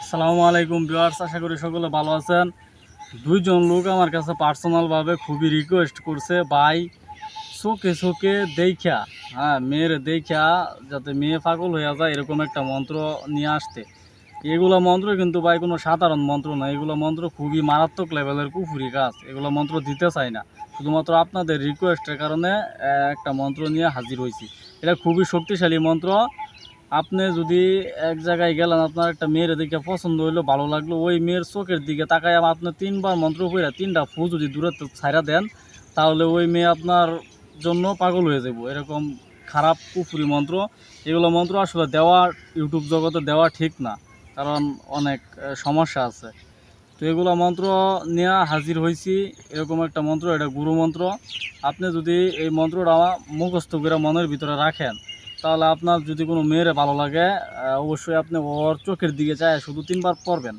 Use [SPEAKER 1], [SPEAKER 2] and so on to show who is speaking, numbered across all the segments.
[SPEAKER 1] আসসালামু আলাইকুম ভিউয়ার্স, আশা করি সকলে ভালো আছেন। দুইজন লোক আমার কাছে পার্সোনালভাবে খুবই রিকোয়েস্ট করছে, ভাই চোখে চোখে দেখা, মেয়ের দেখা যাতে মেয়ে পাগল হয়ে যায় এরকম একটা মন্ত্র নিয়ে আসতে। এগুলো মন্ত্র কিন্তু ভাই কোনো সাধারণ মন্ত্র না, এগুলো মন্ত্র খুবই মারাত্মক লেভেলের কুফুরি কাজ। এগুলো মন্ত্র দিতে চাই না, শুধুমাত্র আপনাদের রিকোয়েস্টের কারণে একটা মন্ত্র নিয়ে হাজির হয়েছি। এটা খুবই শক্তিশালী মন্ত্র। আপনি যদি এক জায়গায় গেলেন, আপনার একটা মেয়ের দিকে পছন্দ হইলো, ভালো লাগলো, ওই মেয়ের চোখের দিকে তাকায় আপনি 3বার মন্ত্র পড়ে 3টা ফু যদি দূরে ছাইড়া দেন, তাহলে ওই মেয়ে আপনার জন্য পাগল হয়ে যাব। এরকম খারাপ কুফুরি মন্ত্র, এগুলো মন্ত্র আসলে দেওয়া ইউটিউব জগতে দেওয়া ঠিক না, কারণ অনেক সমস্যা আছে। তো এগুলো মন্ত্র নিয়ে হাজির হয়েছি। এরকম একটা মন্ত্র, এটা গুরু মন্ত্র। আপনি যদি এই মন্ত্রটা মুখস্থ করে মনের ভিতরে রাখেন, তাহলে আপনার যদি কোনো মেয়েরে ভালো লাগে, অবশ্যই আপনি ওর চোখের দিকে চায় শুধু 3বার পড়বেন।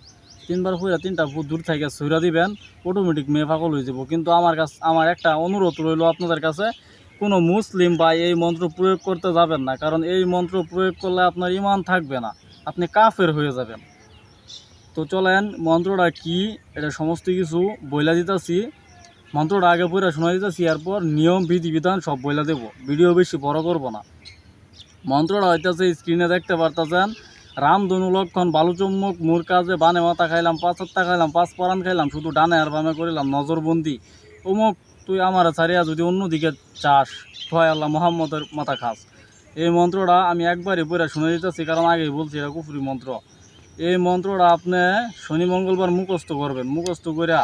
[SPEAKER 1] 3বার পড়ে 3টা ফুট দূর থেকে ছুঁড়া দিবেন, অটোমেটিক মেয়ে পাগল হয়ে যাব। কিন্তু আমার একটা অনুরোধ রইল আপনাদের কাছে, কোনো মুসলিম ভাই এই মন্ত্র প্রয়োগ করতে যাবেন না, কারণ এই মন্ত্র প্রয়োগ করলে আপনার ঈমান থাকবে না, আপনি কাফের হয়ে যাবেন। তো চলেন মন্ত্রটা কি এটা সমস্ত কিছু বইলা দিতেছি। মন্ত্রটা আগে পড়ে শোনা দিতেছি, এরপর নিয়ম বিধিবিধান সব বইলা দেব। ভিডিও বেশি বড় করব না। মন্ত্রটা হইতেছে, স্ক্রিনে দেখতে পারতেছেন, রামধনু লক্ষণ বালুচম্মুক মোর কাজে বানে মাথা খাইলাম, 5 হত্যা খাইলাম, 5 পরাণ খাইলাম, শুধু ডানে আর বামে করিলাম নজরবন্দি। অমুক তুই আমার ছাড়িয়া যদি অন্যদিকে চাস, হয় আল্লাহ মোহাম্মদের মাথা খাস। এই মন্ত্রটা আমি একবারই পড়ে শুনে দিতেছি, কারণ আগেই বলছি এটা কুফরি মন্ত্র। এই মন্ত্রটা আপনি শনি মঙ্গলবার মুখস্থ করবেন। মুখস্থ করে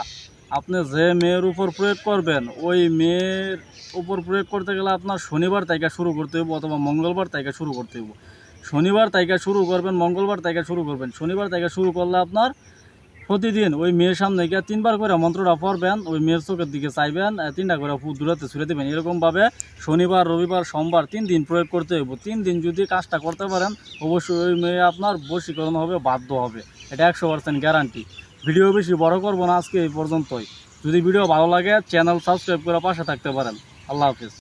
[SPEAKER 1] আপনি যে মেয়ের উপর প্রয়োগ করবেন, ওই মেয়ের উপর প্রয়োগ করতে গেলে আপনার শনিবার তাইকা শুরু করতে হইব, অথবা মঙ্গলবার তাইকা শুরু করতে হইব। শনিবার তাইকা শুরু করবেন, মঙ্গলবার তাইকা শুরু করবেন। শনিবার তাইকা শুরু করলে আপনার প্রতিদিন ওই মেয়ের সামনে গিয়ে 3বার করে মন্ত্রটা পড়বেন, ওই মেয়ের চোখের দিকে চাইবেন, 3টা করে ফুট দূরাতে ছুঁড়ে দেবেন। এরকমভাবে শনিবার, রবিবার, সোমবার 3 দিন প্রয়োগ করতে হইব। 3 দিন যদি কাজটা করতে পারেন, অবশ্যই ওই মেয়ে আপনার বশীকরণ হবে, বাধ্য হবে। এটা 100% গ্যারান্টি। ভিডিও বেশি বড় করবো না, আজকে এই পর্যন্তই। যদি ভিডিও ভালো লাগে চ্যানেল সাবস্ক্রাইব করে পাশে থাকতে পারেন। আল্লাহ হাফিজ।